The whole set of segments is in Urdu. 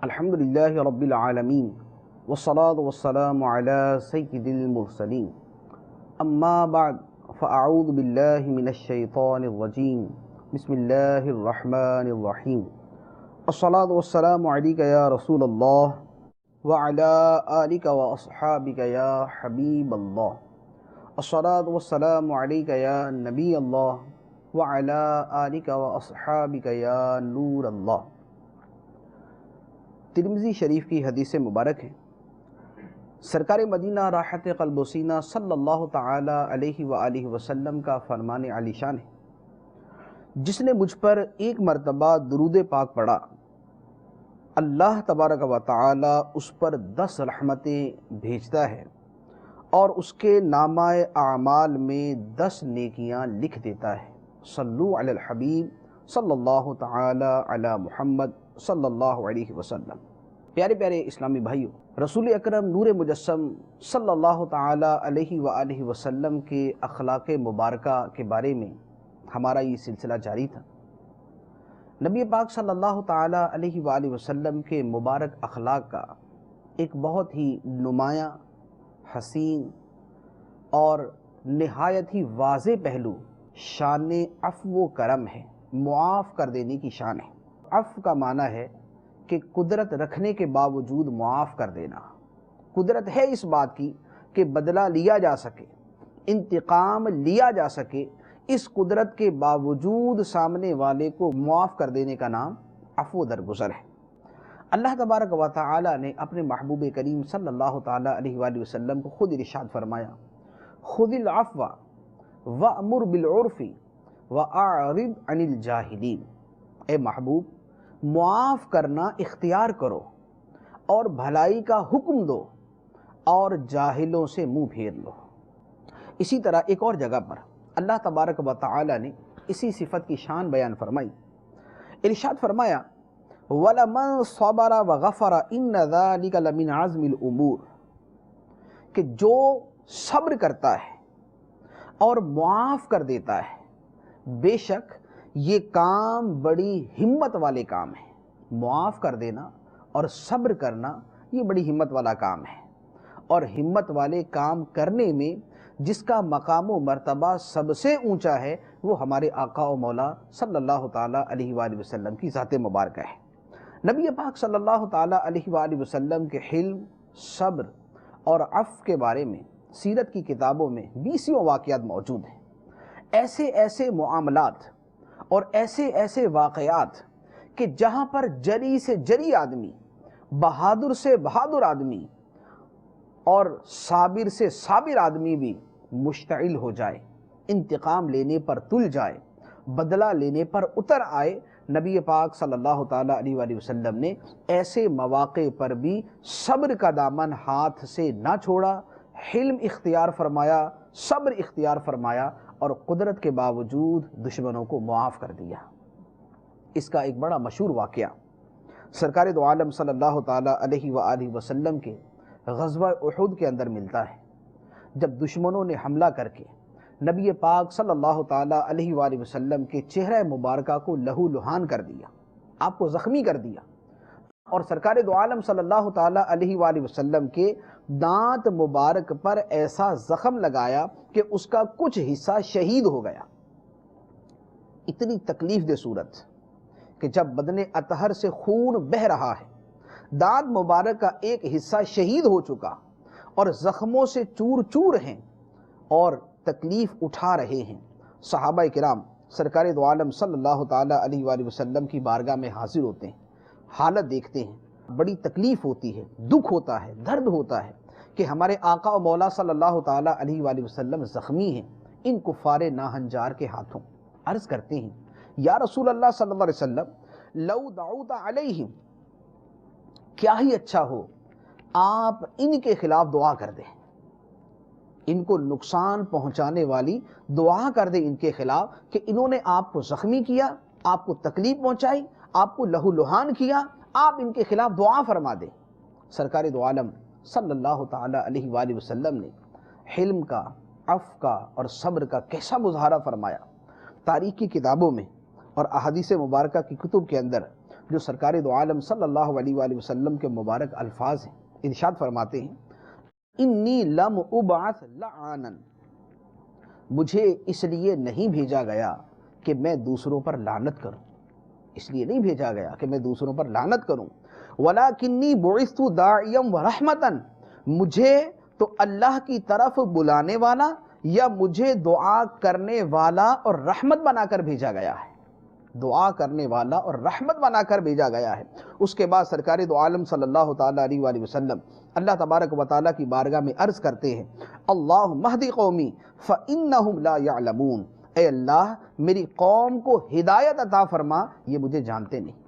الحمد للہ رب العالمین والصلاة والسلام علی سید المرسلین اما بعد فاعوذ باللہ من الشیطان الرجیم بسم اللہ الرحمن الرحیم الصلاة والسلام علیک یا رسول اللہ وعلی آلک واصحابک یا حبیب اللہ الصلاة والسلام علیک یا نبی اللہ وعلی آلک واصحابک یا نور اللہ۔ ترمذی شریف کی حدیث مبارک ہے، سرکار مدینہ راحت قلب و سینہ صلی اللہ تعالی علیہ وآلہ وسلم کا فرمان عالی شان ہے، جس نے مجھ پر ایک مرتبہ درود پاک پڑھا، اللہ تبارک و تعالی اس پر 10 رحمتیں بھیجتا ہے اور اس کے نامہ اعمال میں 10 نیکیاں لکھ دیتا ہے۔ صلو علی الحبیب صلی اللہ تعالی علی محمد صلی اللہ علیہ وسلم۔ پیارے پیارے اسلامی بھائیوں، رسول اکرم نور مجسم صلی اللہ تعالی علیہ وآلہ وسلم کے اخلاق مبارکہ کے بارے میں ہمارا یہ سلسلہ جاری تھا۔ نبی پاک صلی اللہ تعالی علیہ وآلہ وسلم کے مبارک اخلاق کا ایک بہت ہی نمایاں، حسین اور نہایت ہی واضح پہلو شان عفو و کرم ہے، معاف کر دینے کی شان ہے۔ عفو کا معنی ہے کہ قدرت رکھنے کے باوجود معاف کر دینا۔ قدرت ہے اس بات کی کہ بدلہ لیا جا سکے، انتقام لیا جا سکے، اس قدرت کے باوجود سامنے والے کو معاف کر دینے کا نام عفو درگزر ہے۔ اللہ تبارک و تعالی نے اپنے محبوب کریم صلی اللہ تعالی علیہ وآلہ وسلم کو خود ارشاد فرمایا، خذ العفو وأمر بالعرف وأعرض عن الجاہلین۔ اے محبوب، معاف کرنا اختیار کرو اور بھلائی کا حکم دو اور جاہلوں سے منہ پھیر لو۔ اسی طرح ایک اور جگہ پر اللہ تبارک و تعالی نے اسی صفت کی شان بیان فرمائی، ارشاد فرمایا وَلَمَنْ صَبَرَ وَغَفَرَ إِنَّ ذَلِكَ لَمِنْ عَزْمِ الْأُمُورِ، کہ جو صبر کرتا ہے اور معاف کر دیتا ہے، بے شک یہ کام بڑی ہمت والے کام ہے۔ معاف کر دینا اور صبر کرنا یہ بڑی ہمت والا کام ہے، اور ہمت والے کام کرنے میں جس کا مقام و مرتبہ سب سے اونچا ہے وہ ہمارے آقا و مولا صلی اللہ تعالیٰ علیہ وآلہ وسلم کی ذات مبارکہ ہے۔ نبی پاک صلی اللہ تعالیٰ علیہ وآلہ وسلم کے حلم، صبر اور عفو کے بارے میں سیرت کی کتابوں میں 20 واقعات موجود ہیں۔ ایسے ایسے معاملات اور ایسے ایسے واقعات کہ جہاں پر جری سے جری آدمی، بہادر سے بہادر آدمی اور صابر سے صابر آدمی بھی مشتعل ہو جائے، انتقام لینے پر تل جائے، بدلہ لینے پر اتر آئے، نبی پاک صلی اللہ تعالیٰ علیہ وآلہ وسلم نے ایسے مواقع پر بھی صبر کا دامن ہاتھ سے نہ چھوڑا، حلم اختیار فرمایا، صبر اختیار فرمایا اور قدرت کے باوجود دشمنوں کو معاف کر دیا۔ اس کا ایک بڑا مشہور واقعہ سرکار دو عالم صلی اللہ تعالیٰ علیہ وآلہ وسلم کے غزوہ احد کے اندر ملتا ہے، جب دشمنوں نے حملہ کر کے نبی پاک صلی اللہ تعالیٰ علیہ وآلہ وسلم کے چہرہ مبارکہ کو لہو لہان کر دیا، آپ کو زخمی کر دیا، اور سرکار دو عالم صلی اللہ تعالیٰ علیہ وآلہ وسلم کے دانت مبارک پر ایسا زخم لگایا کہ اس کا کچھ حصہ شہید ہو گیا۔ اتنی تکلیف دہ صورت کہ جب بدن اطہر سے خون بہہ رہا ہے، دانت مبارک کا ایک حصہ شہید ہو چکا اور زخموں سے چور چور ہیں اور تکلیف اٹھا رہے ہیں، صحابہ کرام سرکار دو عالم صلی اللہ تعالیٰ علیہ وآلہ وسلم کی بارگاہ میں حاضر ہوتے ہیں، حالت دیکھتے ہیں، بڑی تکلیف ہوتی ہے، دکھ ہوتا ہے، درد ہوتا ہے کہ ہمارے آقا و مولا صلی اللہ تعالیٰ علیہ وآلہ وسلم زخمی ہیں ان کفار ناہنجار کے ہاتھوں۔ عرض کرتے ہیں یا رسول اللہ صلی اللہ علیہ وسلم لو دعوت علیہم، کیا ہی اچھا ہو آپ ان کے خلاف دعا کر دیں، ان کو نقصان پہنچانے والی دعا کر دیں ان کے خلاف کہ انہوں نے آپ کو زخمی کیا، آپ کو تکلیف پہنچائی، آپ کو لہو لہان کیا، آپ ان کے خلاف دعا فرما دیں۔ سرکار دو عالم صلی اللہ تعالی علیہ وآلہ وسلم نے حلم کا، عفو کا اور صبر کا کیسا مظاہرہ فرمایا۔ تاریخ کی کتابوں میں اور احادیث مبارکہ کی کتب کے اندر جو سرکار دو عالم صلی اللہ علیہ وآلہ وسلم کے مبارک الفاظ ہیں، ارشاد فرماتے ہیں انی لم ابعث لعانا، مجھے اس لیے نہیں بھیجا گیا کہ میں دوسروں پر لعنت کروں، اس لیے نہیں بھیجا گیا کہ میں دوسروں پر لعنت کروں، وَلَكِنِّي بُعِثْتُ دَاعِيًا وَرَحْمَةً، مجھے تو اللہ کی طرف بلانے والا یا مجھے دعا کرنے والا اور رحمت بنا کر بھیجا گیا ہے، دعا کرنے والا اور رحمت بنا کر بھیجا گیا ہے۔ اس کے بعد سرکار دو عالم صلی اللہ تعالیٰ علیہ وآلہ وسلم اللہ تبارک و تعالیٰ کی بارگاہ میں عرض کرتے ہیں اللہم اہد قومی فإنہم لا یعلمون، اے اللہ میری قوم کو ہدایت عطا فرما، یہ مجھے جانتے نہیں۔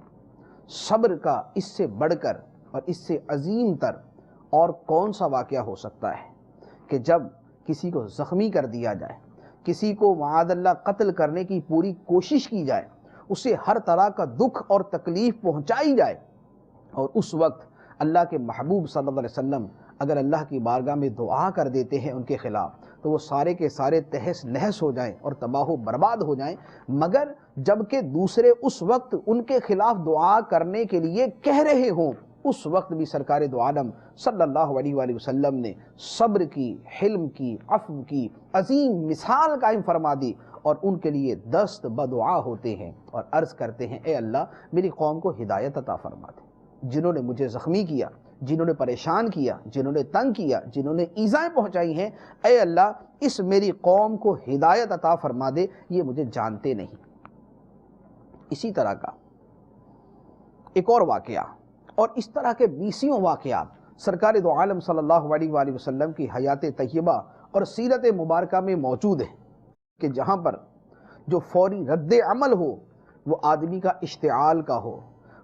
صبر کا اس سے بڑھ کر اور اس سے عظیم تر اور کون سا واقعہ ہو سکتا ہے کہ جب کسی کو زخمی کر دیا جائے، کسی کو معاذ اللہ قتل کرنے کی پوری کوشش کی جائے، اسے ہر طرح کا دکھ اور تکلیف پہنچائی جائے، اور اس وقت اللہ کے محبوب صلی اللہ علیہ وسلم اگر اللہ کی بارگاہ میں دعا کر دیتے ہیں ان کے خلاف تو وہ سارے کے سارے تہس نہس ہو جائیں اور تباہ و برباد ہو جائیں، مگر جبکہ دوسرے اس وقت ان کے خلاف دعا کرنے کے لیے کہہ رہے ہوں، اس وقت بھی سرکار دو عالم صلی اللہ علیہ وآلہ وسلم نے صبر کی، حلم کی، عفو کی عظیم مثال قائم فرما دی، اور ان کے لیے دست بدعا ہوتے ہیں اور عرض کرتے ہیں اے اللہ میری قوم کو ہدایت عطا فرما دے، جنہوں نے مجھے زخمی کیا، جنہوں نے پریشان کیا، جنہوں نے تنگ کیا، جنہوں نے ایذائیں پہنچائی ہیں، اے اللہ اس میری قوم کو ہدایت عطا فرما دے، یہ مجھے جانتے نہیں۔ اسی طرح کا ایک اور واقعہ اور اس طرح کے 20 واقعات سرکار دو عالم صلی اللہ علیہ وآلہ وسلم کی حیات طیبہ اور سیرت مبارکہ میں موجود ہیں کہ جہاں پر جو فوری رد عمل ہو وہ آدمی کا اشتعال کا ہو،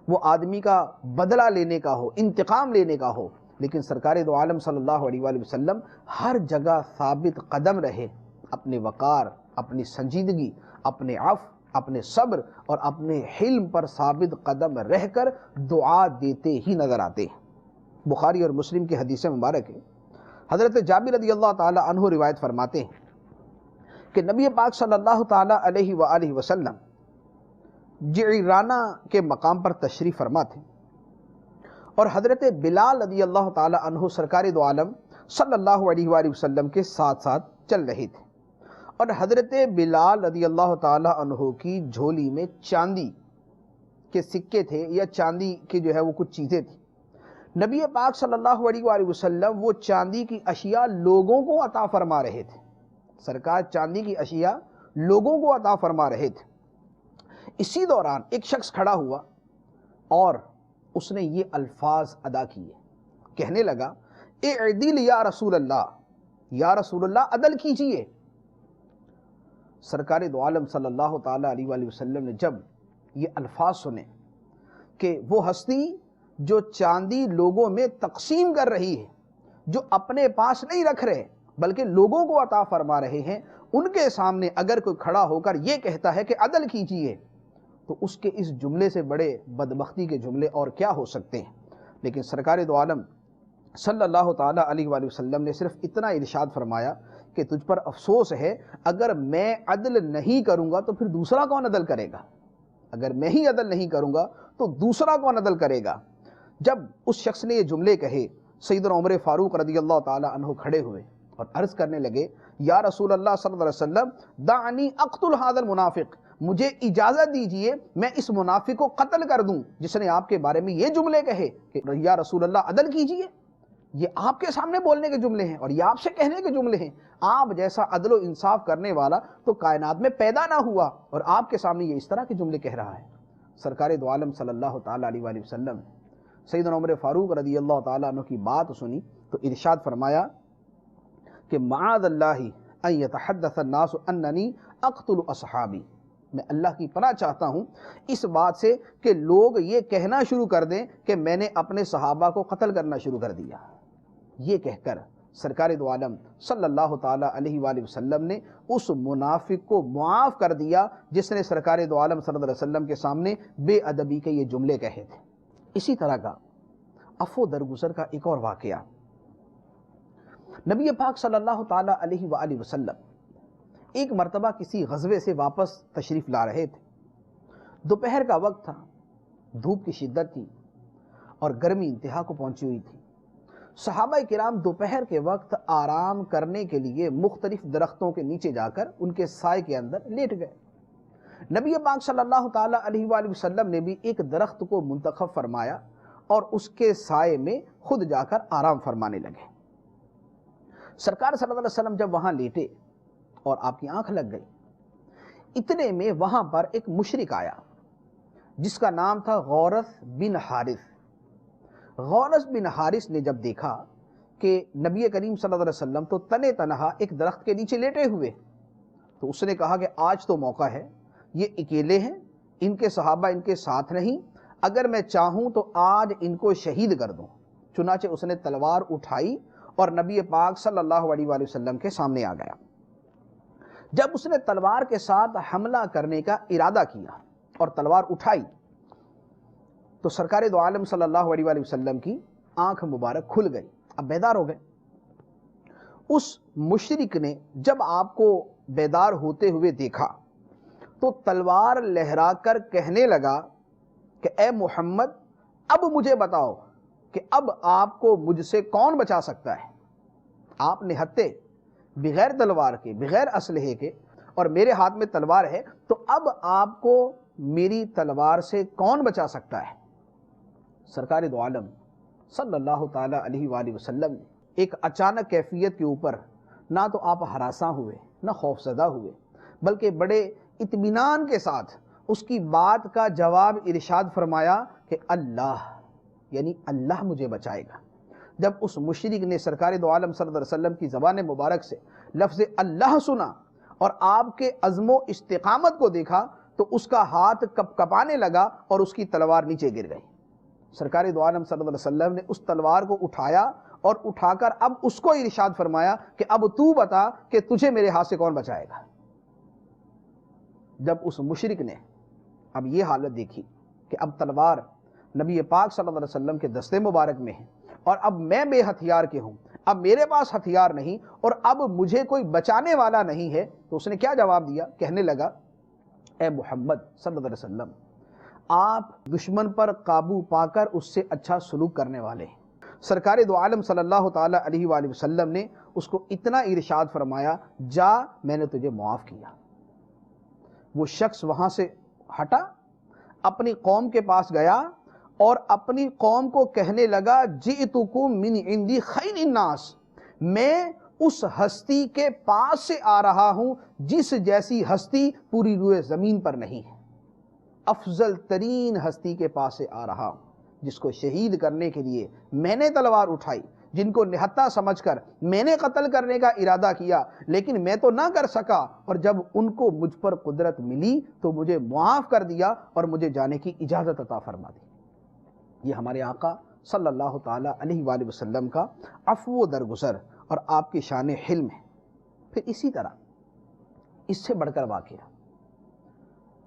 وہ آدمی کا بدلہ لینے کا ہو، انتقام لینے کا ہو، لیکن سرکار دو عالم صلی اللہ علیہ وآلہ وسلم ہر جگہ ثابت قدم رہے، اپنے وقار، اپنی سنجیدگی، اپنے عفو، اپنے صبر اور اپنے حلم پر ثابت قدم رہ کر دعا دیتے ہی نظر آتے ہیں۔ بخاری اور مسلم کی حدیث مبارک ہے، حضرت جابر رضی اللہ تعالی عنہ روایت فرماتے ہیں کہ نبی پاک صلی اللہ تعالی علیہ وآلہ وسلم جعرانہ کے مقام پر تشریف فرما تھے، اور حضرت بلال رضی اللہ تعالی عنہ سرکار دو عالم صلی اللہ علیہ وآلہ وسلم کے ساتھ ساتھ چل رہے تھے، اور حضرت بلال رضی اللہ تعالی عنہ کی جھولی میں چاندی کے سکے تھے یا چاندی کی جو ہے وہ کچھ چیزیں تھیں۔ نبی پاک صلی اللہ علیہ وآلہ وسلم وہ چاندی کی اشیاء لوگوں کو عطا فرما رہے تھے، سرکار چاندی کی اشیاء لوگوں کو عطا فرما رہے تھے۔ اسی دوران ایک شخص کھڑا ہوا اور اس نے یہ الفاظ ادا کیے، کہنے لگا اعدل یا رسول اللہ، یا رسول اللہ عدل کیجئے۔ سرکار دو عالم صلی اللہ تعالی علیہ وآلہ وسلم نے جب یہ الفاظ سنے کہ وہ ہستی جو چاندی لوگوں میں تقسیم کر رہی ہے، جو اپنے پاس نہیں رکھ رہے بلکہ لوگوں کو عطا فرما رہے ہیں، ان کے سامنے اگر کوئی کھڑا ہو کر یہ کہتا ہے کہ عدل کیجئے تو اس کے اس جملے سے بڑے بدبختی کے جملے اور کیا ہو سکتے ہیں۔ لیکن سرکار دو عالم صلی اللہ تعالی علیہ وآلہ وسلم نے صرف اتنا ارشاد فرمایا کہ تجھ پر افسوس ہے، اگر میں عدل نہیں کروں گا تو پھر دوسرا کون عدل کرے گا؟ اگر میں ہی عدل نہیں کروں گا تو دوسرا کون عدل کرے گا؟ جب اس شخص نے یہ جملے کہے، سیدنا عمر فاروق رضی اللہ تعالی عنہ کھڑے ہوئے اور عرض کرنے لگے یا رسول اللہ صلی اللہ علیہ وسلم دعنی اقتل هذا المنافق، مجھے اجازت دیجئے میں اس منافق کو قتل کر دوں جس نے آپ کے بارے میں یہ جملے کہے کہ یا رسول اللہ عدل کیجئے۔ یہ آپ کے سامنے بولنے کے جملے ہیں اور یہ آپ سے کہنے کے جملے ہیں۔ آپ جیسا عدل و انصاف کرنے والا تو کائنات میں پیدا نہ ہوا اور آپ کے سامنے یہ اس طرح کے جملے کہہ رہا ہے۔ سرکار دو عالم صلی اللہ تعالی علیہ وآلہ وسلم سیدنا عمر فاروق رضی اللہ تعالیٰ عنہ کی بات سنی تو ارشاد فرمایا کہ معاذ اللہ ان یتحدث الناس اننی اقتل اصحابی، میں اللہ کی پناہ چاہتا ہوں اس بات سے کہ لوگ یہ کہنا شروع کر دیں کہ میں نے اپنے صحابہ کو قتل کرنا شروع کر دیا۔ یہ کہہ کر سرکار دو عالم صلی اللہ تعالی علیہ وآلہ وسلم نے اس منافق کو معاف کر دیا جس نے سرکار دو عالم صلی اللہ علیہ وسلم کے سامنے بے ادبی کے یہ جملے کہے تھے۔ اسی طرح کا عفو درگزر کا ایک اور واقعہ، نبی پاک صلی اللہ تعالی علیہ وآلہ وسلم ایک مرتبہ کسی غزوے سے واپس تشریف لا رہے تھے، دوپہر کا وقت تھا، دھوپ کی شدت تھی اور گرمی انتہا کو پہنچی ہوئی تھی۔ صحابہ کرام دوپہر کے وقت آرام کرنے کے لیے مختلف درختوں کے نیچے جا کر ان کے سائے کے اندر لیٹ گئے۔ نبی پاک صلی اللہ تعالیٰ علیہ وآلہ وسلم نے بھی ایک درخت کو منتخب فرمایا اور اس کے سائے میں خود جا کر آرام فرمانے لگے۔ سرکار صلی اللہ علیہ وسلم جب وہاں لیٹے اور آپ کی آنکھ لگ گئی، اتنے میں وہاں پر ایک مشرک آیا جس کا نام تھا غورث بن حارث۔ غورث بن حارث نے جب دیکھا کہ نبی کریم صلی اللہ علیہ وسلم تو تنے تنہا ایک درخت کے نیچے لیٹے ہوئے، تو اس نے کہا کہ آج تو موقع ہے، یہ اکیلے ہیں، ان کے صحابہ ان کے ساتھ نہیں، اگر میں چاہوں تو آج ان کو شہید کر دوں۔ چنانچہ اس نے تلوار اٹھائی اور نبی پاک صلی اللہ علیہ وآلہ وسلم کے سامنے آ گیا۔ جب اس نے تلوار کے ساتھ حملہ کرنے کا ارادہ کیا اور تلوار اٹھائی تو سرکار دو عالم صلی اللہ علیہ وآلہ وسلم کی آنکھ مبارک کھل گئی، اب بیدار ہو گئے۔ اس مشرک نے جب آپ کو بیدار ہوتے ہوئے دیکھا تو تلوار لہرا کر کہنے لگا کہ اے محمد، اب مجھے بتاؤ کہ اب آپ کو مجھ سے کون بچا سکتا ہے؟ آپ نہتے بغیر تلوار کے، بغیر اسلحے کے، اور میرے ہاتھ میں تلوار ہے، تو اب آپ کو میری تلوار سے کون بچا سکتا ہے؟ سرکار دو عالم صلی اللہ تعالیٰ علیہ وآلہ وسلم نے ایک اچانک کیفیت کے اوپر نہ تو آپ ہراساں ہوئے، نہ خوف زدہ ہوئے، بلکہ بڑے اطمینان کے ساتھ اس کی بات کا جواب ارشاد فرمایا کہ اللہ، یعنی اللہ مجھے بچائے گا۔ جب اس مشرک نے سرکار دو عالم صلی اللہ علیہ وسلم کی زبان مبارک سے لفظ اللہ سنا اور آپ کے عزم و استقامت کو دیکھا تو اس کا ہاتھ کپ کپانے لگا اور اس کی تلوار نیچے گر گئی۔ سرکار دو عالم صلی اللہ علیہ وسلم نے اس تلوار کو اٹھایا اور اٹھا کر اب اس کو ارشاد فرمایا کہ اب تو بتا کہ تجھے میرے ہاتھ سے کون بچائے گا۔ جب اس مشرک نے اب یہ حالت دیکھی کہ اب تلوار نبی پاک صلی اللہ علیہ وسلم کے دستے مبارک میں ہے اور اب میں بے ہتھیار کے ہوں، اب میرے پاس ہتھیار نہیں اور اب مجھے کوئی بچانے والا نہیں ہے، تو اس نے کیا جواب دیا؟ کہنے لگا اے محمد صلی اللہ علیہ وسلم، آپ دشمن پر قابو پا کر اس سے اچھا سلوک کرنے والے ہیں۔ سرکار دو عالم صلی اللہ تعالیٰ علیہ وآلہ وسلم نے اس کو اتنا ارشاد فرمایا، جا، میں نے تجھے معاف کیا۔ وہ شخص وہاں سے ہٹا، اپنی قوم کے پاس گیا اور اپنی قوم کو کہنے لگا جئتکم من عندی خیر الناس، میں اس ہستی کے پاس سے آ رہا ہوں جس جیسی ہستی پوری روئے زمین پر نہیں ہے۔ افضل ترین ہستی کے پاس سے آ رہا ہوں جس کو شہید کرنے کے لیے میں نے تلوار اٹھائی، جن کو نہتا سمجھ کر میں نے قتل کرنے کا ارادہ کیا، لیکن میں تو نہ کر سکا، اور جب ان کو مجھ پر قدرت ملی تو مجھے معاف کر دیا اور مجھے جانے کی اجازت عطا فرما دی۔ یہ ہمارے آقا صلی اللہ تعالیٰ علیہ وآلہ وسلم کا عفو و درگزر اور آپ کی شان حلم ہے۔ پھر اسی طرح اس سے بڑھ کر واقعہ،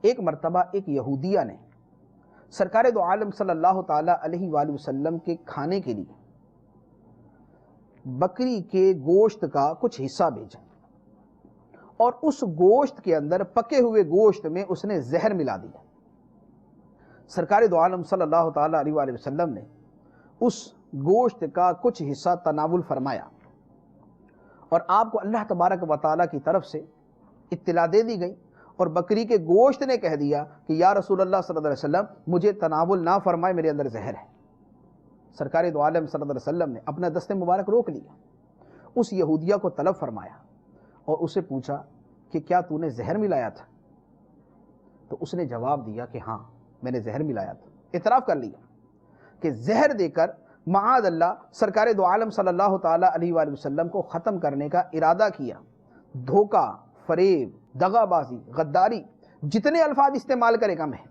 ایک مرتبہ ایک یہودیہ نے سرکار دو عالم صلی اللہ تعالیٰ علیہ وآلہ وسلم کے کھانے کے لیے بکری کے گوشت کا کچھ حصہ بھیجا، اور اس گوشت کے اندر، پکے ہوئے گوشت میں اس نے زہر ملا دیا۔ سرکار دو عالم صلی اللہ تعالیٰ علیہ وآلہ وسلم نے اس گوشت کا کچھ حصہ تناول فرمایا اور آپ کو اللہ تبارک و تعالیٰ کی طرف سے اطلاع دے دی گئی، اور بکری کے گوشت نے کہہ دیا کہ یا رسول اللہ صلی اللہ علیہ وسلم، مجھے تناول نہ فرمائے، میرے اندر زہر ہے۔ سرکار دو عالم صلی اللہ علیہ وسلم نے اپنا دست مبارک روک لیا، اس یہودیہ کو طلب فرمایا اور اسے پوچھا کہ کیا تو نے زہر ملایا تھا؟ تو اس نے جواب دیا کہ ہاں، میں نے زہر ملایا تھا۔ اعتراف کر لیا کہ زہر دے کر معاذ اللہ سرکار دو عالم صلی اللہ تعالیٰ علیہ وآلہ وسلم کو ختم کرنے کا ارادہ کیا۔ دھوکہ، فریب، دغا بازی، غداری، جتنے الفاظ استعمال کرے کم ہے،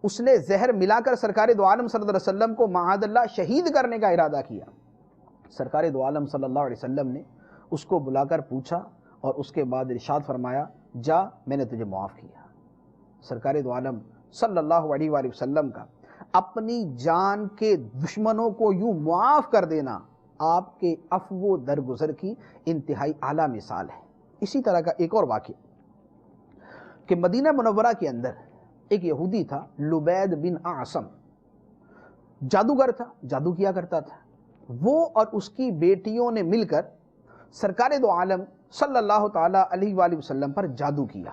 اس نے زہر ملا کر سرکار دو عالم صلی اللہ علیہ وسلم کو معاذ اللہ شہید کرنے کا ارادہ کیا۔ سرکار دو عالم صلی اللہ علیہ وسلم نے اس کو بلا کر پوچھا اور اس کے بعد ارشاد فرمایا، جا، میں نے تجھے معاف کیا۔ سرکار دو عالم صلی اللہ علیہ وآلہ وسلم کا اپنی جان کے دشمنوں کو یوں معاف کر دینا آپ کے عفو و درگزر کی انتہائی اعلیٰ مثال ہے۔ اسی طرح کا ایک اور واقعہ کہ مدینہ منورہ کے اندر ایک یہودی تھا لبید بن اعصم، جادوگر تھا، جادو کیا کرتا تھا۔ وہ اور اس کی بیٹیوں نے مل کر سرکار دو عالم صلی اللہ تعالیٰ علیہ وآلہ وسلم پر جادو کیا۔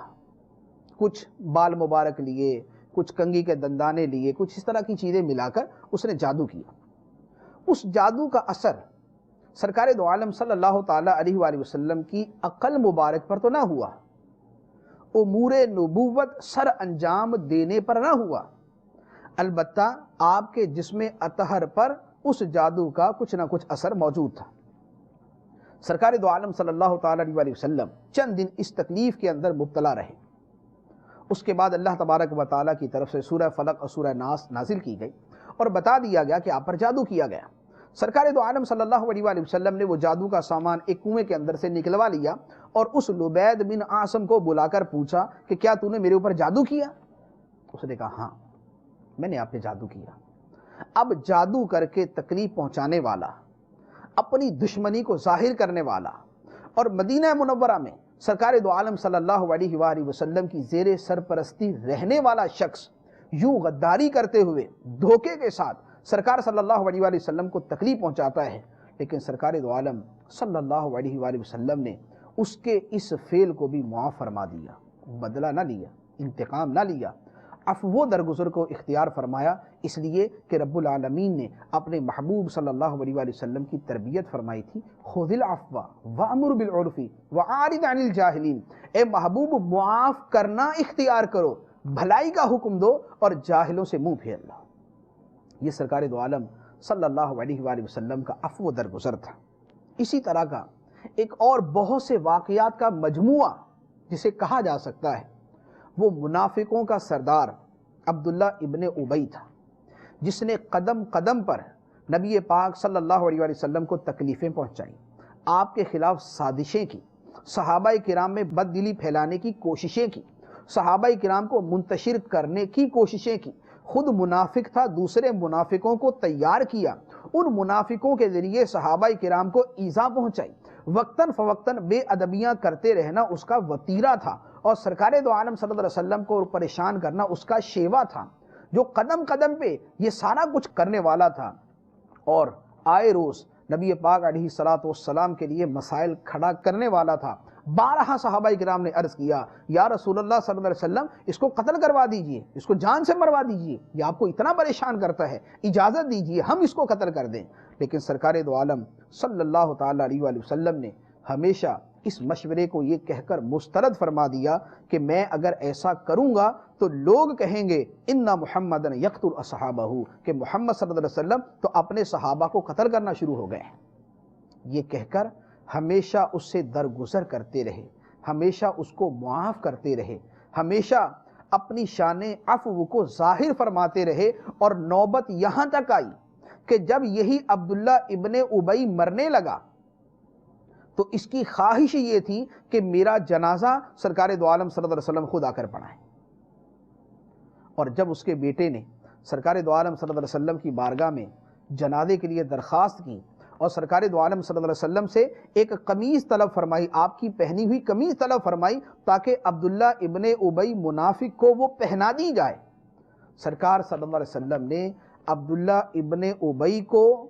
کچھ بال مبارک لیے، کچھ کنگھی کے دندانے لیے، کچھ اس طرح کی چیزیں ملا کر اس نے جادو کیا۔ اس جادو کا اثر سرکار دو عالم صلی اللہ تعالیٰ علیہ وآلہ وسلم کی عقل مبارک پر تو نہ ہوا، امور نبوت سر انجام دینے پر نہ ہوا، البتہ آپ کے جسم اطہر پر اس جادو کا کچھ نہ کچھ اثر موجود تھا۔ سرکار دو عالم صلی اللہ تعالیٰ علیہ وآلہ وسلم چند دن اس تکلیف کے اندر مبتلا رہے۔ اس کے بعد اللہ تبارک و تعالیٰ کی طرف سے سورہ فلق اور سورہ ناس نازل کی گئی اور بتا دیا گیا کہ آپ پر جادو کیا گیا۔ سرکار دو عالم صلی اللہ علیہ وآلہ وسلم نے وہ جادو کا سامان ایک کنویں کے اندر سے نکلوا لیا اور اس لبید بن اعصم کو بلا کر پوچھا کہ کیا تو نے میرے اوپر جادو کیا؟ اس نے کہا ہاں، میں نے آپ پہ جادو کیا۔ اب جادو کر کے تکلیف پہنچانے والا، اپنی دشمنی کو ظاہر کرنے والا اور مدینہ منورہ میں سرکار دو عالم صلی اللہ علیہ وآلہ وسلم کی زیر سرپرستی رہنے والا شخص یوں غداری کرتے ہوئے دھوکے کے ساتھ سرکار صلی اللہ علیہ وآلہ وسلم کو تکلیف پہنچاتا ہے، لیکن سرکار دو عالم صلی اللہ علیہ وآلہ وسلم نے اس کے اس فعل کو بھی معاف فرما دیا، بدلہ نہ لیا، انتقام نہ لیا، عفو درگزر کو اختیار فرمایا، اس لیے کہ رب العالمین نے اپنے محبوب صلی اللہ علیہ وآلہ وسلم کی تربیت فرمائی تھی، خذ العفو وامر بالعرف وعارض عن الجاہلین، اے محبوب معاف کرنا اختیار کرو، بھلائی کا حکم دو اور جاہلوں سے منہ پھیر لو۔ یہ سرکار دو عالم صلی اللہ علیہ وآلہ وسلم کا عفو درگزر تھا۔ اسی طرح کا ایک اور بہت سے واقعات کا مجموعہ جسے کہا جا سکتا ہے، وہ منافقوں کا سردار عبداللہ ابن ابی تھا، جس نے قدم قدم پر نبی پاک صلی اللہ علیہ وآلہ وسلم کو تکلیفیں پہنچائیں، آپ کے خلاف سازشیں کی، صحابہ کرام میں بد دلی پھیلانے کی کوششیں کی، صحابہ کرام کو منتشر کرنے کی کوششیں کی، خود منافق تھا، دوسرے منافقوں کو تیار کیا، ان منافقوں کے ذریعے صحابہ کرام کو ایذا پہنچائی، وقتاً فوقتاً بے ادبیاں کرتے رہنا اس کا وتیرہ تھا، اور سرکار دو عالم صلی اللہ علیہ وسلم کو پریشان کرنا اس کا شیوا تھا، جو قدم قدم پہ یہ سارا کچھ کرنے والا تھا، اور آئے روز نبی پاک علیہ السلام کے لیے مسائل کھڑا کرنے والا تھا۔ بارہا صحابہ کرام نے عرض کیا یا رسول اللہ صلی اللہ علیہ وسلم اس کو قتل کروا دیجئے، اس کو جان سے مروا دیجئے، یہ آپ کو اتنا پریشان کرتا ہے، اجازت دیجئے ہم اس کو قتل کر دیں۔ لیکن سرکار دو عالم صلی اللہ تعالیٰ علیہ وآلہ وسلم نے ہمیشہ اس مشورے کو یہ کہہ کر مسترد فرما دیا کہ میں اگر ایسا کروں گا تو لوگ کہیں گے ان محمدن یقتل اصحابہ، کہ محمد صلی اللہ علیہ وسلم تو اپنے صحابہ کو قتل کرنا شروع ہو گئے ہیں۔ یہ کہہ کر ہمیشہ اس سے درگزر کرتے رہے، ہمیشہ اس کو معاف کرتے رہے، ہمیشہ اپنی شان عفو کو ظاہر فرماتے رہے، اور نوبت یہاں تک آئی کہ جب یہی عبداللہ ابن ابی مرنے لگا تو اس کی خواہش یہ تھی کہ میرا جنازہ سرکار دو عالم صلی اللہ علیہ وسلم خود آ کر پڑھائیں، اور جب اس کے بیٹے نے سرکار دو عالم صلی اللہ علیہ وسلم کی بارگاہ میں جنازے کے لیے درخواست کی اور سرکار دو عالم صلی اللہ علیہ وسلم سے ایک قمیض طلب فرمائی، آپ کی پہنی ہوئی قمیض طلب فرمائی تاکہ عبداللہ ابن ابی منافق کو وہ پہنا دی جائے، سرکار صلی اللہ علیہ وسلم نے عبداللہ ابن ابی کو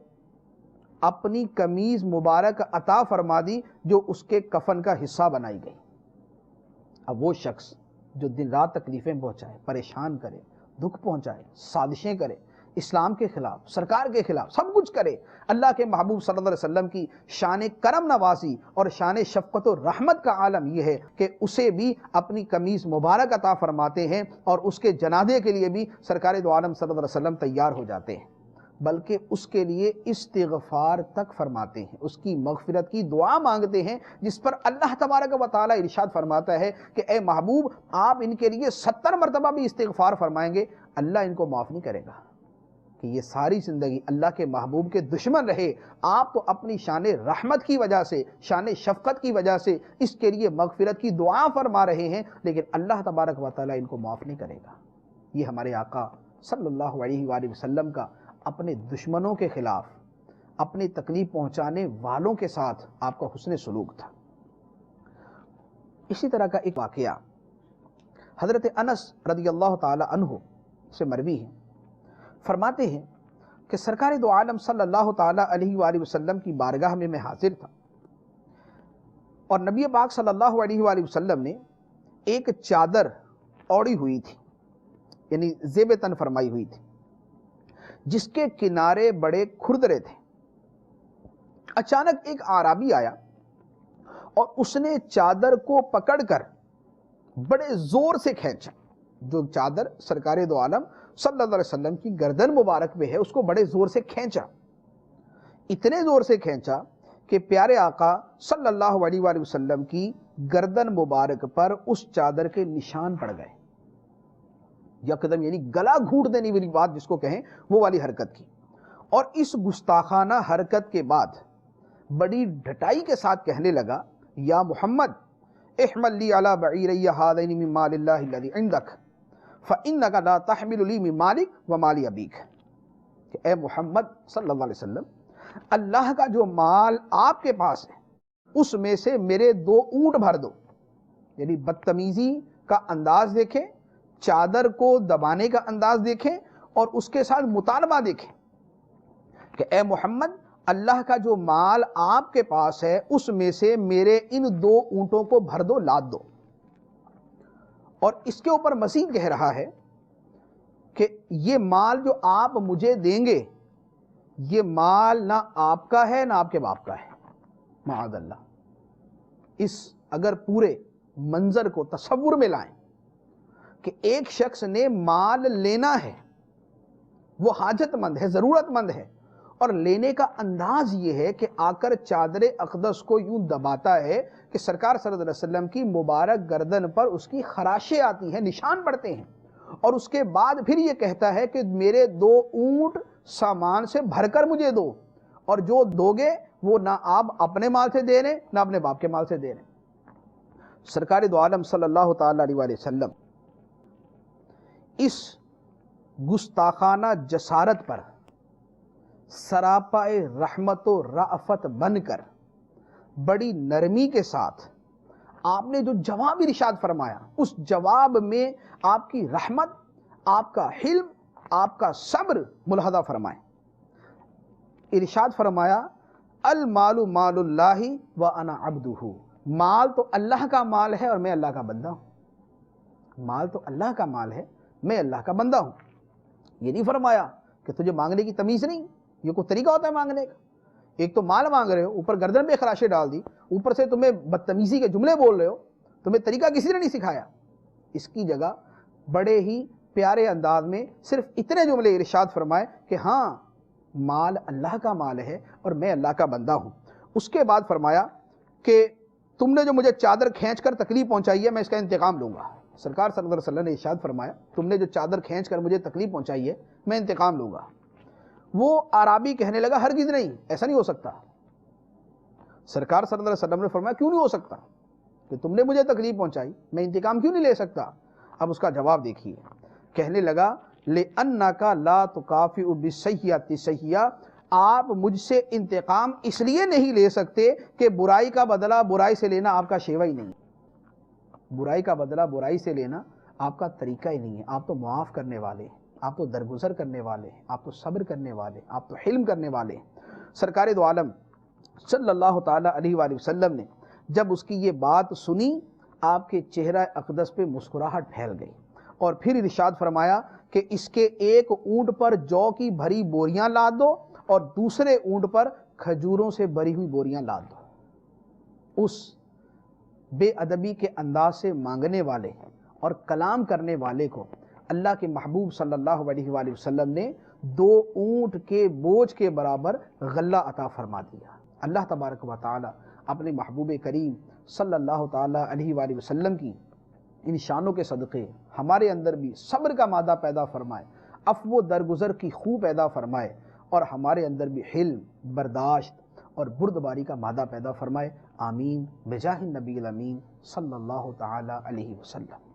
اپنی قمیض مبارک عطا فرما دی جو اس کے کفن کا حصہ بنائی گئی۔ اب وہ شخص جو دن رات تکلیفیں پہنچائے، پریشان کرے، دکھ پہنچائے، سازشیں کرے، اسلام کے خلاف، سرکار کے خلاف، سب کچھ کرے، اللہ کے محبوب صلی اللہ علیہ وسلم کی شان کرم نوازی اور شان شفقت و رحمت کا عالم یہ ہے کہ اسے بھی اپنی قمیض مبارک عطا فرماتے ہیں، اور اس کے جنازے کے لیے بھی سرکار دو عالم صلی اللہ علیہ وسلم تیار ہو جاتے ہیں، بلکہ اس کے لیے استغفار تک فرماتے ہیں، اس کی مغفرت کی دعا مانگتے ہیں، جس پر اللہ تبارک و تعالی ارشاد فرماتا ہے کہ اے محبوب آپ ان کے لیے 70 مرتبہ بھی استغفار فرمائیں گے، اللہ ان کو معاف نہیں کرے گا، کہ یہ ساری زندگی اللہ کے محبوب کے دشمن رہے، آپ تو اپنی شان رحمت کی وجہ سے، شان شفقت کی وجہ سے اس کے لیے مغفرت کی دعا فرما رہے ہیں، لیکن اللہ تبارک و تعالی ان کو معاف نہیں کرے گا۔ یہ ہمارے آقا صلی اللہ علیہ وآلہ وسلم کا اپنے دشمنوں کے خلاف، اپنے تکلیف پہنچانے والوں کے ساتھ آپ کا حسن سلوک تھا۔ اسی طرح کا ایک واقعہ حضرت انس رضی اللہ تعالی عنہ سے مروی ہے، فرماتے ہیں کہ سرکار دو عالم صلی اللہ تعالی علیہ وآلہ وسلم کی بارگاہ میں حاضر تھا، اور نبی پاک صلی اللہ علیہ وآلہ وسلم نے ایک چادر اوڑی ہوئی تھی، یعنی زیب تن فرمائی ہوئی تھی، جس کے کنارے بڑے کھردرے تھے۔ اچانک ایک اعرابی آیا اور اس نے چادر کو پکڑ کر بڑے زور سے کھینچا۔ جو چادر سرکار دو عالم صلی اللہ علیہ وسلم کی گردن مبارک میں ہے، اس کو بڑے زور سے کھینچا، اتنے زور سے کھینچا کہ پیارے آقا صلی اللہ علیہ وآلہ وسلم کی گردن مبارک پر اس چادر کے نشان پڑ گئے۔ یکدم یعنی گلا گھونٹ دینے والی بات جس کو کہیں، وہ والی حرکت کی۔ اور اس گستاخانہ حرکت کے بعد بڑی ڈھٹائی کے ساتھ کہنے لگا، یا محمد احمل لی علی بعیری ہذین من مال اللہ الذی عندک فانک لا تحمل لی من مالک ومال ابیک، کہ اے محمد صلی اللہ علیہ وسلم، اللہ کا جو مال آپ کے پاس ہے اس میں سے میرے 2 اونٹ بھر دو۔ یعنی بدتمیزی کا انداز دیکھیں، چادر کو دبانے کا انداز دیکھیں، اور اس کے ساتھ مطالبہ دیکھیں کہ اے محمد، اللہ کا جو مال آپ کے پاس ہے اس میں سے میرے ان 2 اونٹوں کو بھر دو، لاد دو۔ اور اس کے اوپر مزید کہہ رہا ہے کہ یہ مال جو آپ مجھے دیں گے، یہ مال نہ آپ کا ہے نہ آپ کے باپ کا ہے، معاذ اللہ۔ اس اگر پورے منظر کو تصور میں لائیں کہ ایک شخص نے مال لینا ہے، وہ حاجت مند ہے، ضرورت مند ہے، اور لینے کا انداز یہ ہے کہ آ کر چادر اقدس کو یوں دباتا ہے کہ سرکار صلی اللہ علیہ وسلم کی مبارک گردن پر اس کی خراشیں آتی ہیں، نشان پڑتے ہیں، اور اس کے بعد پھر یہ کہتا ہے کہ میرے 2 اونٹ سامان سے بھر کر مجھے دو، اور جو دو گے وہ نہ آپ اپنے مال سے دے رہے نہ اپنے باپ کے مال سے دے رہے۔ سرکار دو عالم صلی اللہ تعالی علیہ وآلہ وسلم اس گستاخانہ جسارت پر سراپائے رحمت و رأفت بن کر بڑی نرمی کے ساتھ آپ نے جو جواب ارشاد فرمایا، اس جواب میں آپ کی رحمت، آپ کا حلم، آپ کا صبر ملاحظہ فرمائیں۔ ارشاد فرمایا، المال مال اللہ وانا عبدہ، مال تو اللہ کا مال ہے اور میں اللہ کا بندہ ہوں۔ مال تو اللہ کا مال ہے، میں اللہ کا بندہ ہوں۔ یہ نہیں فرمایا کہ تجھے مانگنے کی تمیز نہیں، یہ کوئی طریقہ ہوتا ہے مانگنے کا؟ ایک تو مال مانگ رہے ہو، اوپر گردن پہ خراشیں ڈال دی، اوپر سے تمہیں بدتمیزی کے جملے بول رہے ہو، تمہیں طریقہ کسی نے نہیں سکھایا۔ اس کی جگہ بڑے ہی پیارے انداز میں صرف اتنے جملے ارشاد فرمائے کہ ہاں، مال اللہ کا مال ہے اور میں اللہ کا بندہ ہوں۔ اس کے بعد فرمایا کہ تم نے جو مجھے چادر کھینچ کر تکلیف پہنچائی ہے، میں اس کا انتقام لوں گا۔ سرکار صلی اللہ علیہ وسلم نے ارشاد فرمایا، تم نے جو چادر کھینچ کر مجھے تکلیف پہنچائی ہے، میں انتقام لوں گا۔ وہ اعرابی کہنے لگا، ہرگز نہیں، ایسا نہیں ہو سکتا۔ سرکار صلی اللہ علیہ وسلم نے فرمایا، کیوں نہیں ہو سکتا؟ کہ تم نے مجھے تکلیف پہنچائی، میں انتقام کیوں نہیں لے سکتا؟ اب اس کا جواب دیکھیے، کہنے لگا، لِأَنَّكَ لَا تُكَافِئُ بِالسَّيِّئَةِ سَيِّئَةً، آپ مجھ سے انتقام اس لیے نہیں لے سکتے کہ برائی کا بدلہ برائی سے لینا آپ کا شیوہ ہی نہیں۔ برائی کا بدلہ برائی سے لینا آپ کا طریقہ ہی نہیں ہے۔ آپ تو معاف کرنے والے ہیں، آپ تو درگزر کرنے والے ہیں، آپ تو صبر کرنے والے ہیں، آپ تو حلم کرنے والے ہیں۔ سرکار دو عالم صلی اللہ تعالی علیہ وآلہ وسلم نے جب اس کی یہ بات سنی، آپ کے چہرہ اقدس پہ مسکراہٹ پھیل گئی، اور پھر ارشاد فرمایا کہ اس کے ایک اونٹ پر جو کی بھری بوریاں لاد دو، اور دوسرے اونٹ پر کھجوروں سے بھری ہوئی بوریاں لاد دو۔ اس بے ادبی کے انداز سے مانگنے والے اور کلام کرنے والے کو اللہ کے محبوب صلی اللہ علیہ وآلہ وسلم نے 2 اونٹ کے بوجھ کے برابر غلہ عطا فرما دیا۔ اللہ تبارک و تعالی اپنے محبوب کریم صلی اللہ تعالی علیہ وآلہ وسلم کی ان شانوں کے صدقے ہمارے اندر بھی صبر کا مادہ پیدا فرمائے، عفو و درگزر کی خوب پیدا فرمائے، اور ہمارے اندر بھی حلم، برداشت اور بردباری کا مادہ پیدا فرمائے۔ آمین بجاہ النبی الامین صلی اللہ تعالی علیہ وسلم۔